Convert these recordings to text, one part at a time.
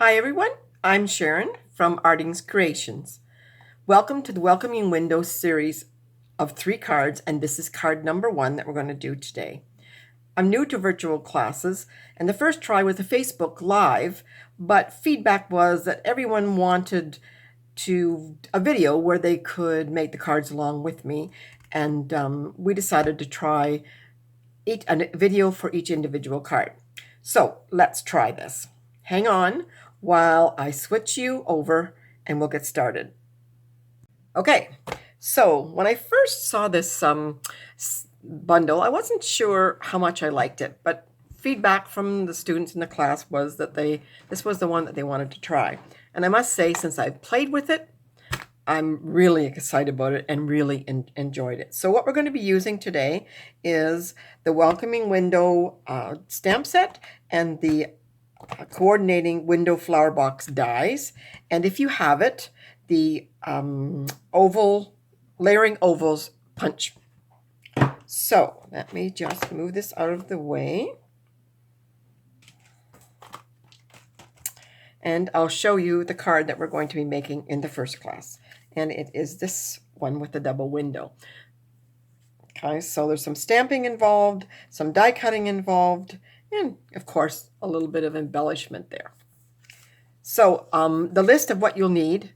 Hi everyone, I'm Sharon from Arting's Creations. Welcome to the Welcoming Window series of 3 cards, and this is card number 1 that we're going to do today. I'm new to virtual classes, and the first try was a Facebook Live, but feedback was that everyone wanted a video where they could make the cards along with me, and we decided to try a video for each individual card. So let's try this. Hang on while I switch you over and we'll get started. Okay, so when I first saw this bundle, I wasn't sure how much I liked it, but feedback from the students in the class was that this was the one that they wanted to try. And I must say, since I've played with it, I'm really excited about it and really enjoyed it. So what we're going to be using today is the Welcoming Window stamp set and the Coordinating Window Flower Box dies. And if you have it, the layering ovals punch. So let me just move this out of the way. And I'll show you the card that we're going to be making in the first class. And it is this one with the double window. Okay, so there's some stamping involved, some die cutting involved, and of course, a little bit of embellishment there. So the list of what you'll need,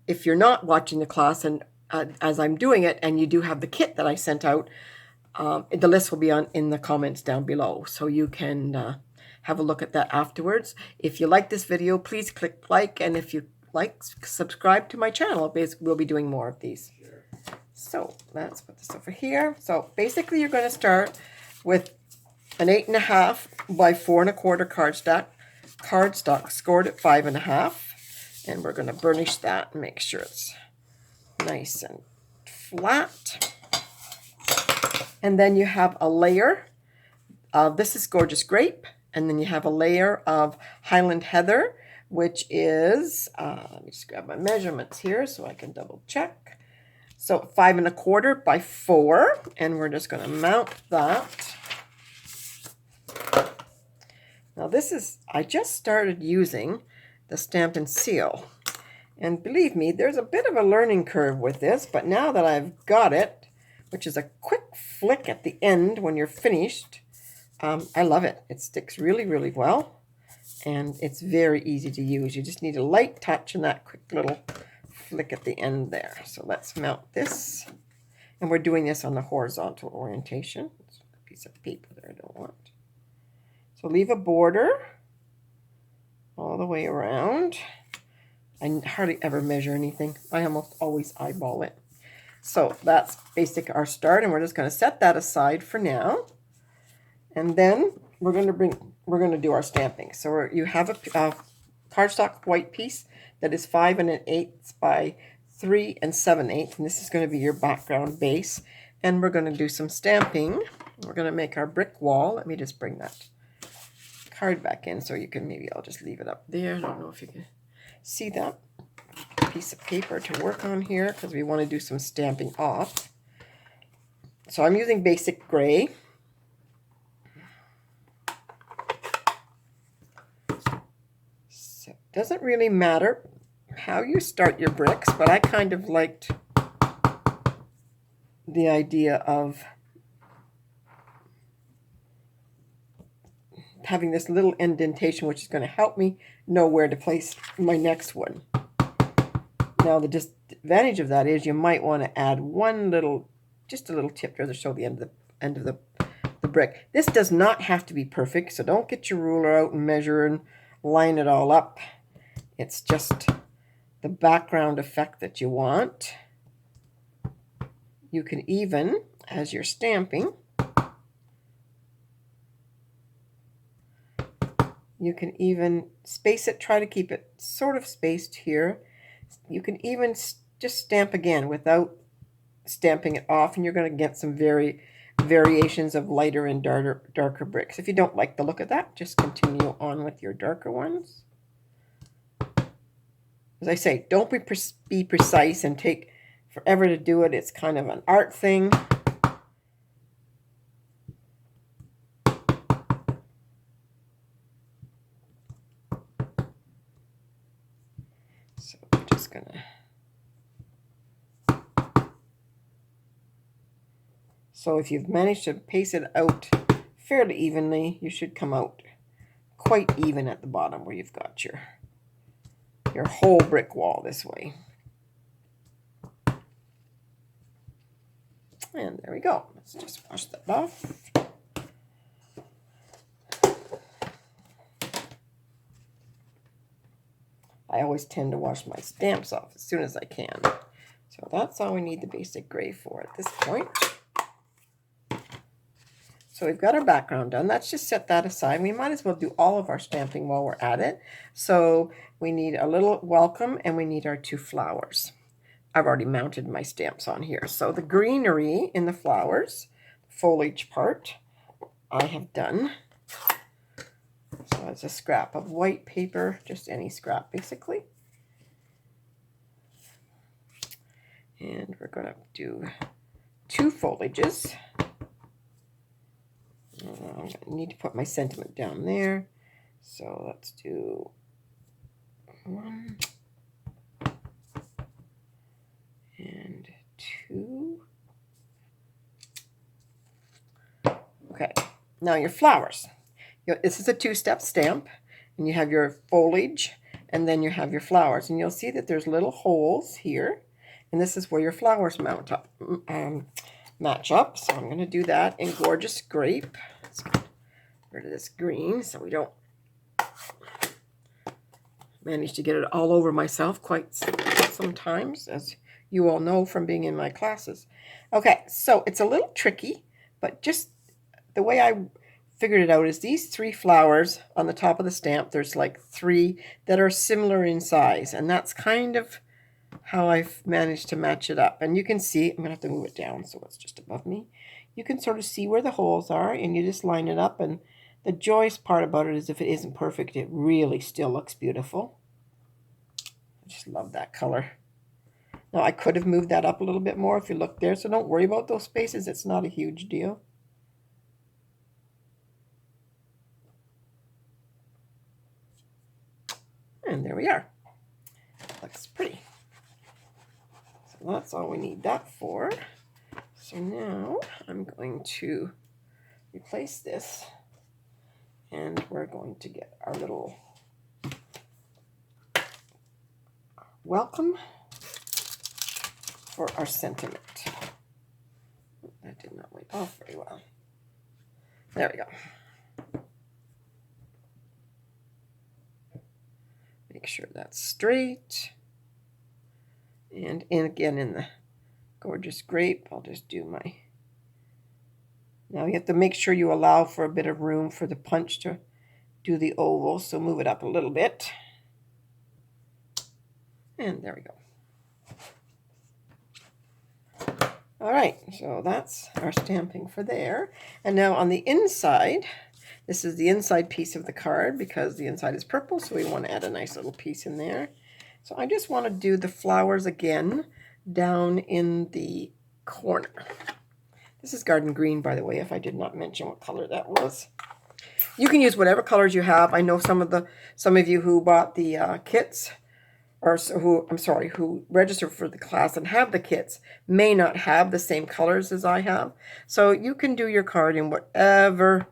if you're not watching the class and as I'm doing it, and you do have the kit that I sent out, the list will be in the comments down below, so you can have a look at that afterwards. If you like this video, please click like, and if you like, subscribe to my channel. Basically, we'll be doing more of these. So let's put this over here. So basically, you're going to start with an 8.5 by 4 1/4 cardstock scored at 5.5, and we're going to burnish that and make sure it's nice and flat. And then you have a layer of this is Gorgeous Grape, and then you have a layer of Highland Heather, which is let me just grab my measurements here so I can double check. So 5 1/4 by 4, and we're just going to mount that. Now I just started using the Stampin' Seal, and believe me, there's a bit of a learning curve with this, but now that I've got it, which is a quick flick at the end when you're finished, I love it. It sticks really, really well, and it's very easy to use. You just need a light touch and that quick little flick at the end there. So let's mount this, and we're doing this on the horizontal orientation. It's a piece of paper there I don't want. So leave a border all the way around. I hardly ever measure anything. I almost always eyeball it. So that's our start, and we're just going to set that aside for now. And then we're going to do our stamping. So you have a cardstock white piece that is 5 1/8 by 3 7/8, and this is going to be your background base. And we're going to do some stamping. We're going to make our brick wall. Let me just bring that card back in so you can I'll just leave it up there. I don't know if you can see that piece of paper to work on here because we want to do some stamping off. So I'm using basic gray. So it doesn't really matter how you start your bricks, but I kind of liked the idea of having this little indentation, which is going to help me know where to place my next one. Now the disadvantage of that is you might want to add just a little tip there to show the end of the brick. This does not have to be perfect, so don't get your ruler out and measure and line it all up. It's just the background effect that you want. You can even, as you're stamping, you can even space it, try to keep it sort of spaced here. You can even just stamp again without stamping it off, and you're going to get some variations of lighter and darker bricks. If you don't like the look of that, just continue on with your darker ones. As I say, don't be precise and take forever to do it. It's kind of an art thing. just gonna. So if you've managed to paste it out fairly evenly, you should come out quite even at the bottom where you've got your whole brick wall this way. And there we go. Let's just wash that off. I always tend to wash my stamps off as soon as I can. So that's all we need the basic gray for at this point. So we've got our background done. Let's just set that aside. We might as well do all of our stamping while we're at it. So we need a little welcome and we need our 2 flowers. I've already mounted my stamps on here. So the greenery in the flowers, foliage part, I have done. So it's a scrap of white paper, just any scrap basically. And we're going to do 2 foliages. I need to put my sentiment down there. So let's do 1 and 2. Okay, now your flowers. This is a 2-step stamp, and you have your foliage, and then you have your flowers. And you'll see that there's little holes here, and this is where your flowers match up. So I'm going to do that in Gorgeous Grape. Let's get rid of this green so we don't manage to get it all over myself quite sometimes, as you all know from being in my classes. Okay, so it's a little tricky, but just the way I figured it out is these 3 flowers on the top of the stamp, there's like 3 that are similar in size, and that's kind of how I've managed to match it up. And you can see, I'm going to have to move it down so it's just above me. You can sort of see where the holes are, and you just line it up. And the joyous part about it is if it isn't perfect, it really still looks beautiful. I just love that color. Now, I could have moved that up a little bit more if you look there, so don't worry about those spaces. It's not a huge deal. And there we are. Looks pretty. So that's all we need that for. So now I'm going to replace this, and we're going to get our little welcome for our sentiment. That did not wipe off very well. There we go. Make sure that's straight. And again in the Gorgeous Grape, I'll just do my... Now you have to make sure you allow for a bit of room for the punch to do the oval, so move it up a little bit. And there we go. All right, so that's our stamping for there. And now on the inside, this is the inside piece of the card because the inside is purple, so we want to add a nice little piece in there. So I just want to do the flowers again down in the corner. This is Garden Green, by the way, if I did not mention what color that was. You can use whatever colors you have. I know some of you who bought the kits, or who registered for the class and have the kits may not have the same colors as I have. So you can do your card in whatever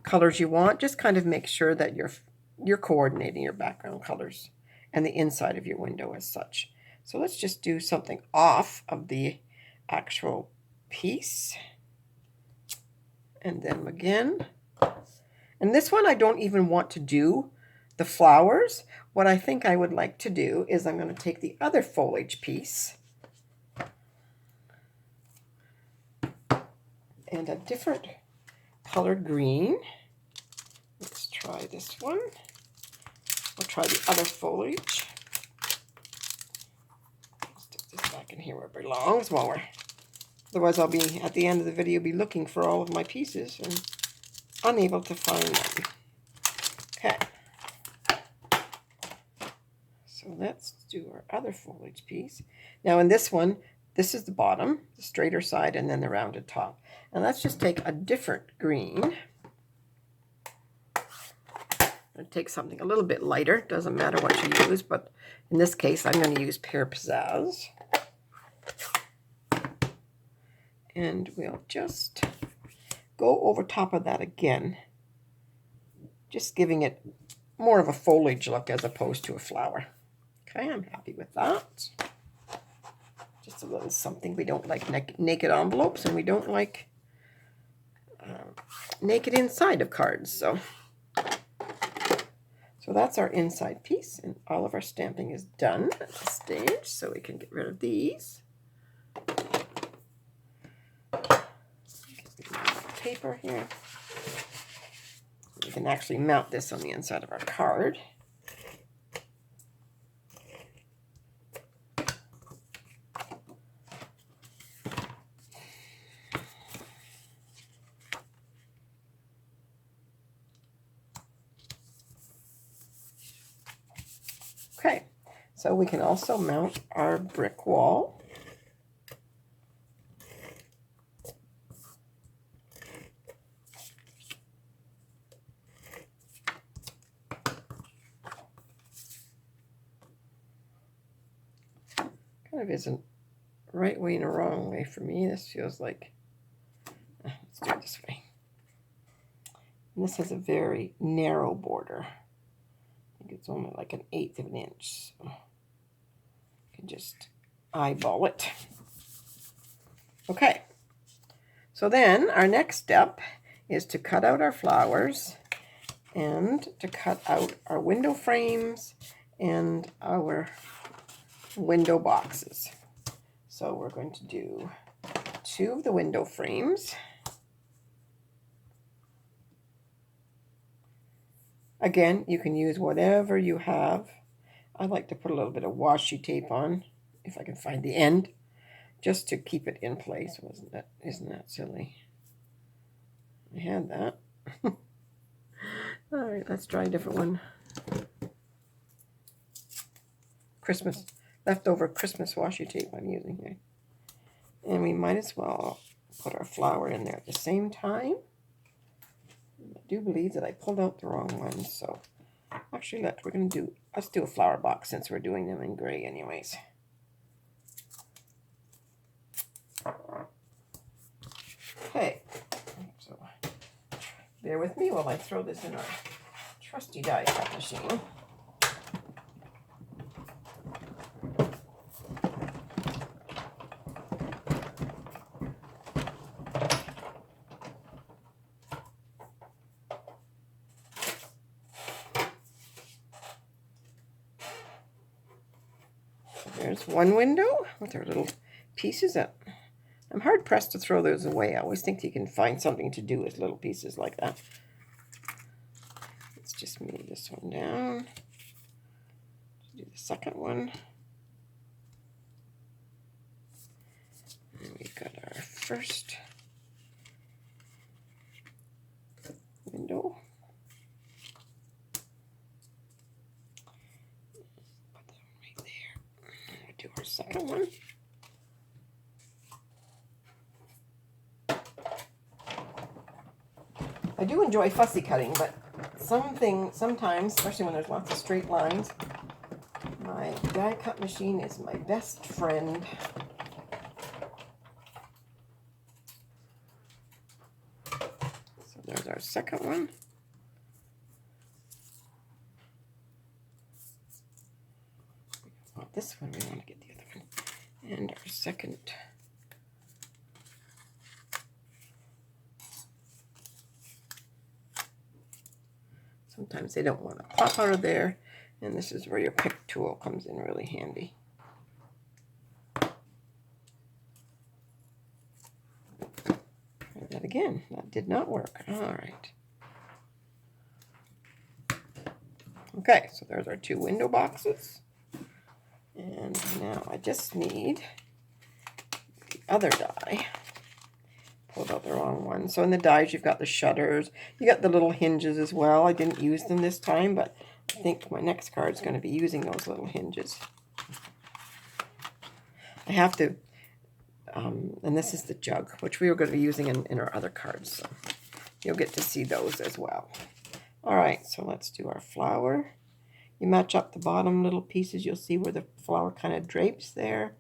colors you want. Just kind of make sure that you're coordinating your background colors and the inside of your window as such. So let's just do something off of the actual piece. And then again. And this one I don't even want to do the flowers. What I think I would like to do is I'm going to take the other foliage piece and a different colored green. Let's try this one. We'll try the other foliage. Stick this back in here where it belongs while otherwise I'll be, at the end of the video, be looking for all of my pieces and unable to find them. Okay. So let's do our other foliage piece. Now in this one, this is the bottom, the straighter side, and then the rounded top. And let's just take a different green. I take something a little bit lighter. Doesn't matter what you use, but in this case, I'm going to use Pear Pizzazz. And we'll just go over top of that again, just giving it more of a foliage look as opposed to a flower. Okay, I'm happy with that. Just a little something. We don't like naked envelopes, and we don't like naked inside of cards. So that's our inside piece, and all of our stamping is done at this stage, so we can get rid of these. Paper here. We can actually mount this on the inside of our card. Okay, so we can also mount our brick wall. Kind of isn't right way and a wrong way for me. This feels like, let's do it this way. And this has a very narrow border. I think it's only like 1/8 of an inch. So you can just eyeball it. Okay. So then our next step is to cut out our flowers and to cut out our window frames and our window boxes. So we're going to do 2 of the window frames. Again, you can use whatever you have. I like to put a little bit of washi tape on, if I can find the end, just to keep it in place. Isn't that silly? I had that. All right, let's try a different one. Leftover Christmas washi tape I'm using here. And we might as well put our flower in there at the same time. I do believe that I pulled out the wrong one, so actually let's do a flower box since we're doing them in gray anyways. Okay, so bear with me while I throw this in our trusty die cut machine. There's one window with our little pieces up. I'm hard pressed to throw those away. I always think you can find something to do with little pieces like that. Let's just move this one down. Do the second one. And we've got our first window. Put that one right there. We'll do our second one. I do enjoy fussy cutting, but sometimes, especially when there's lots of straight lines, my die cut machine is my best friend. So there's our second one. This one, we want to get the other one. And our second. Sometimes they don't want to pop out of there, and this is where your pick tool comes in really handy. Try that again. That did not work. All right. Okay, so there's our 2 window boxes. And now I just need the other die. Pulled out the wrong one. So in the dies, you've got the shutters. You got the little hinges as well. I didn't use them this time, but I think my next card is going to be using those little hinges. I have to, and this is the jug, which we are going to be using in our other cards. So you'll get to see those as well. All right, so let's do our flower. You match up the bottom little pieces, you'll see where the flower kind of drapes there,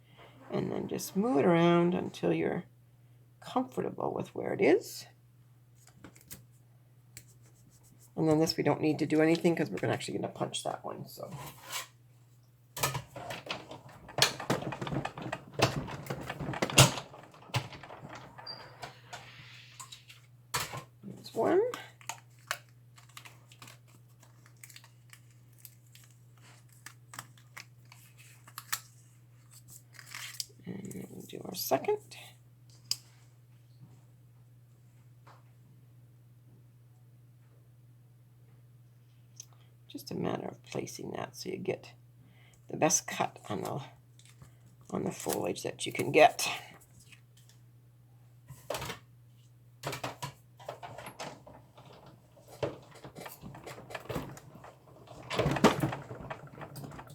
and then just move it around until you're comfortable with where it is. And then this we don't need to do anything because we're actually going to punch that one. So there's one. And then we'll do our second. Just a matter of placing that so you get the best cut on the foliage that you can get.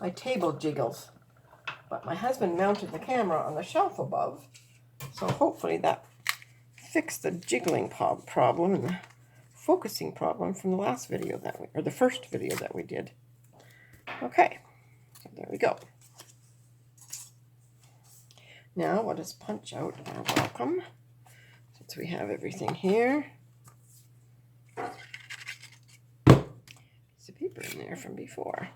My table jiggles, but my husband mounted the camera on the shelf above, so hopefully that fixed the jiggling problem and the focusing problem from the last video that we, or the first video that we did. Okay, so there we go. Now we'll just punch out our welcome, since we have everything here. Piece of paper in there from before.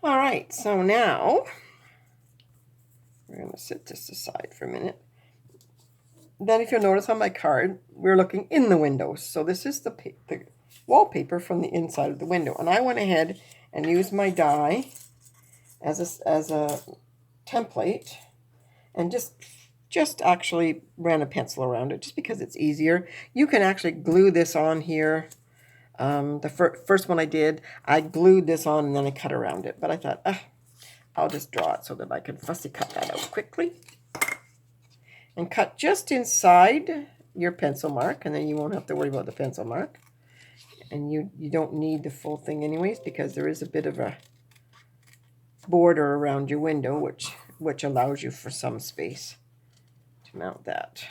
All right, so now we're going to set this aside for a minute. Then if you'll notice on my card, we're looking in the window. So this is the wallpaper from the inside of the window. And I went ahead and used my die as a template and just actually ran a pencil around it just because it's easier. You can actually glue this on here. The first one I did, I glued this on and then I cut around it. But I thought, I'll just draw it so that I can fussy cut that out quickly. And cut just inside your pencil mark, and then you won't have to worry about the pencil mark. And you don't need the full thing anyways, because there is a bit of a border around your window, which allows you for some space to mount that.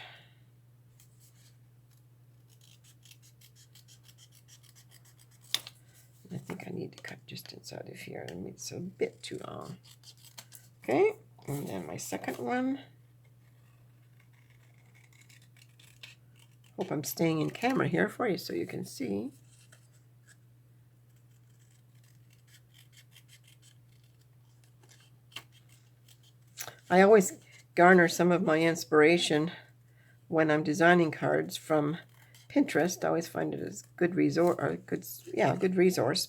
I think I need to cut just inside of here. It's a bit too long. Okay, and then my second one. Hope I'm staying in camera here for you so you can see. I always garner some of my inspiration when I'm designing cards from Pinterest. I always find it a good resource, or good resource.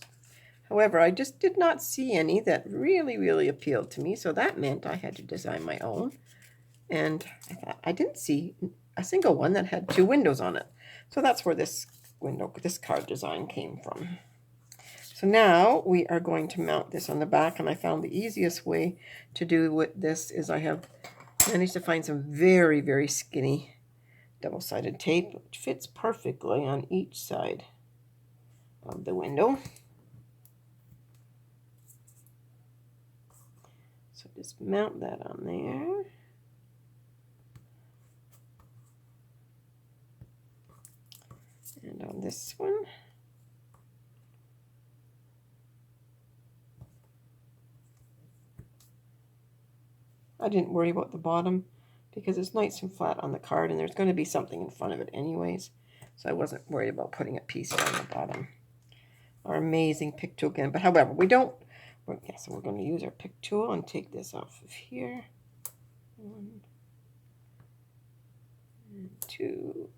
However, I just did not see any that really appealed to me, so that meant I had to design my own. And I thought I didn't see a single one that had two windows on it. So that's where this card design came from. So now we are going to mount this on the back, and I found the easiest way to do with this is I have managed to find some very skinny double-sided tape, which fits perfectly on each side of the window. So just mount that on there. And on this one. I didn't worry about the bottom because it's nice and flat on the card, and there's going to be something in front of it anyways. So I wasn't worried about putting a piece on the bottom. Our amazing pick tool again. But however, so we're going to use our pick tool and take this off of here. 1 and 2.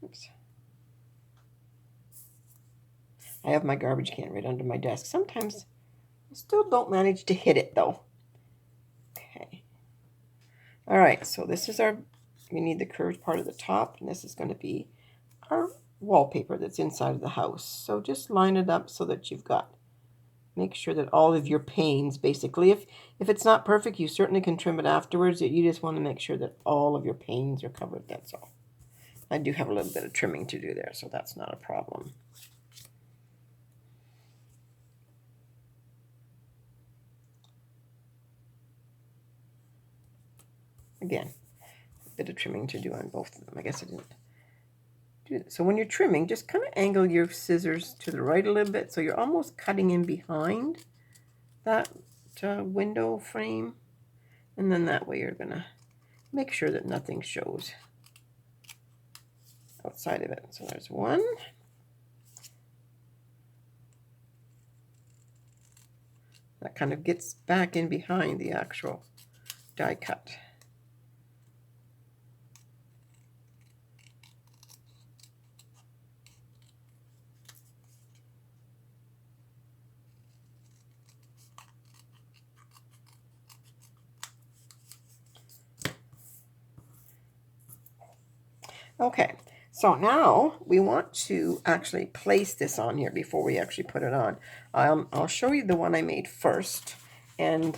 Oops. I have my garbage can right under my desk. Sometimes I still don't manage to hit it though. Okay. All right, so this is we need the curved part of the top, and this is going to be our wallpaper that's inside of the house. So just line it up so that make sure that all of your panes, basically, if it's not perfect, you certainly can trim it afterwards. You just want to make sure that all of your panes are covered, that's all. I do have a little bit of trimming to do there, so that's not a problem. Again, a bit of trimming to do on both of them. I guess I didn't do that. So when you're trimming, just kind of angle your scissors to the right a little bit, so you're almost cutting in behind that window frame. And then that way you're going to make sure that nothing shows outside of it. So there's one. That kind of gets back in behind the actual die cut. Okay, so now we want to actually place this on here before we actually put it on. I'll show you the one I made first, and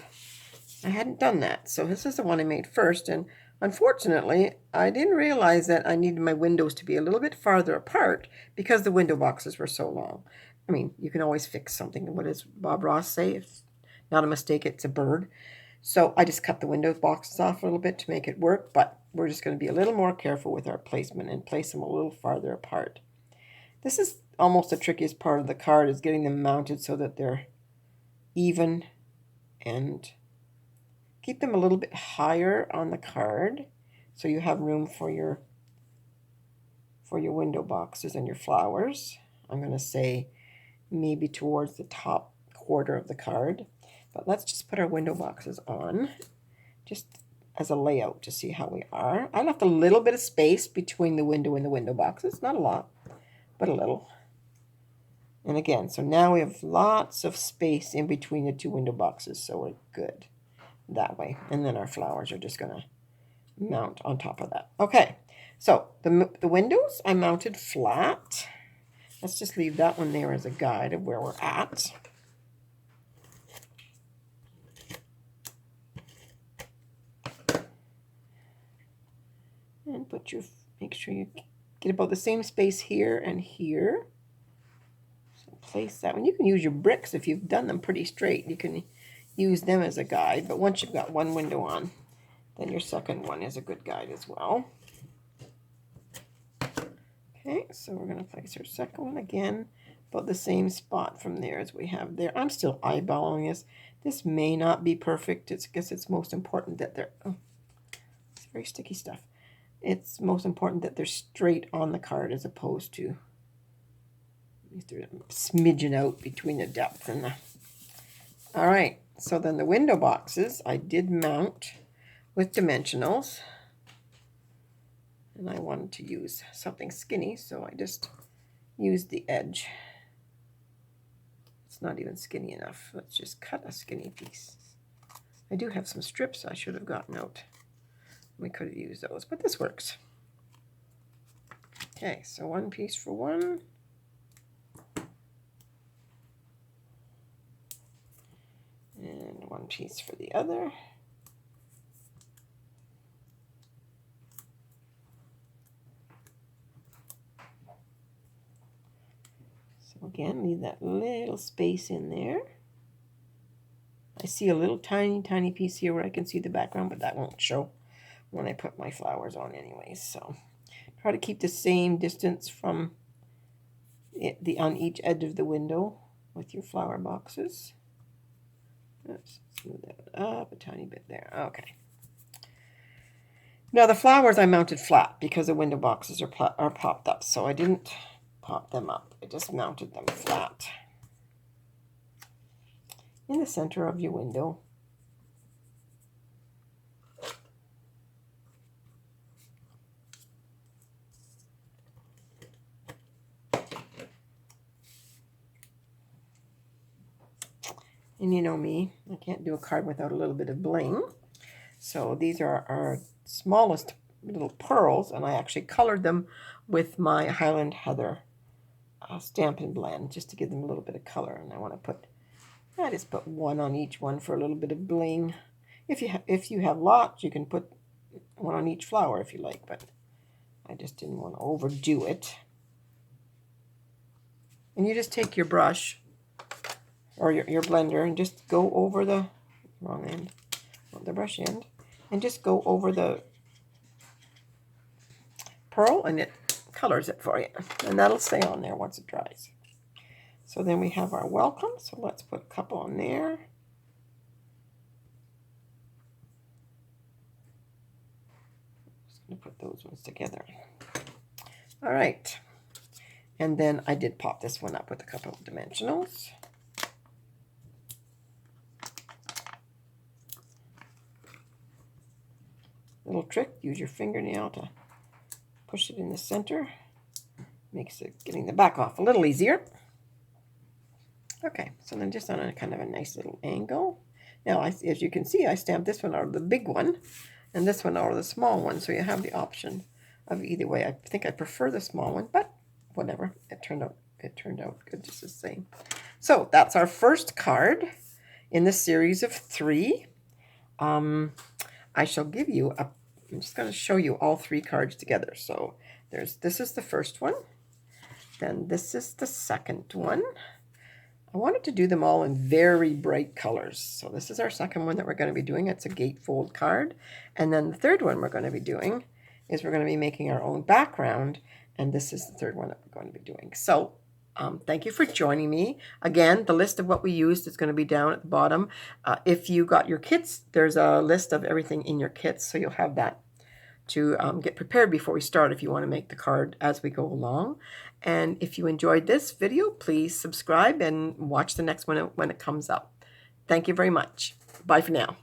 I hadn't done that. So this is the one I made first, and unfortunately, I didn't realize that I needed my windows to be a little bit farther apart because the window boxes were so long. I mean, you can always fix something. What does Bob Ross say? It's not a mistake, it's a bird. So I just cut the window boxes off a little bit to make it work, but we're just going to be a little more careful with our placement and place them a little farther apart. This is almost the trickiest part of the card, is getting them mounted so that they're even, and keep them a little bit higher on the card so you have room for your window boxes and your flowers. I'm going to say maybe towards the top quarter of the card. But let's just put our window boxes on, just as a layout to see how we are. I left a little bit of space between the window and the window boxes. Not a lot, but a little. And again, so now we have lots of space in between the two window boxes, so we're good that way. And then our flowers are just going to mount on top of that. Okay, so the windows I mounted flat. Let's just leave that one there as a guide of where we're at. And make sure you get about the same space here and here. So place that one. You can use your bricks if you've done them pretty straight. You can use them as a guide, but once you've got one window on, then your second one is a good guide as well. Okay, so we're going to place our second one again, about the same spot from there as we have there. I'm still eyeballing this. This may not be perfect. I guess it's most important that they're, oh, it's very sticky stuff. It's most important that they're straight on the card as opposed to smidgen out between the depth and the... All right, so then the window boxes I did mount with dimensionals. And I wanted to use something skinny, so I just used the edge. It's not even skinny enough. Let's just cut a skinny piece. I do have some strips I should have gotten out. We could have used those, but this works. Okay, so one piece for one. And one piece for the other. So again, leave that little space in there. I see a little tiny piece here where I can see the background, but that won't show when I put my flowers on anyways. So try to keep the same distance from on each edge of the window with your flower boxes. Let's smooth that up a tiny bit there. Okay. Now the flowers I mounted flat because the window boxes are popped up, so I didn't pop them up. I just mounted them flat in the center of your window. And you know me, I can't do a card without a little bit of bling. So these are our smallest little pearls, and I actually colored them with my Highland Heather Stampin' Blend just to give them a little bit of color. And I just put one on each one for a little bit of bling. If you have lots, you can put one on each flower if you like, but I just didn't want to overdo it. And you just take your brush or your blender and just go over the wrong end of the brush end and just go over the pearl, and it colors it for you. And that'll stay on there once it dries. So then we have our welcome. So let's put a couple on there. Just going to put those ones together. All right. And then I did pop this one up with a couple of dimensionals. Little trick, use your fingernail to push it in the center. Makes it getting the back off a little easier. Okay, so then just on a kind of a nice little angle. Now, as you can see, I stamped this one out of the big one and this one out of the small one. So you have the option of either way. I think I prefer the small one, but whatever. It turned out good just the same. So that's our first card in the series of 3. I shall give you I'm just going to show you all 3 cards together. So this is the first one. Then this is the second one. I wanted to do them all in very bright colors. So this is our second one that we're going to be doing. It's a gatefold card. And then the third one we're going to be doing is we're going to be making our own background. And this is the third one that we're going to be doing. So thank you for joining me. Again, the list of what we used is going to be down at the bottom. If you got your kits, there's a list of everything in your kits. So you'll have that to get prepared before we start if you want to make the card as we go along. And if you enjoyed this video, please subscribe and watch the next one when it comes up. Thank you very much. Bye for now.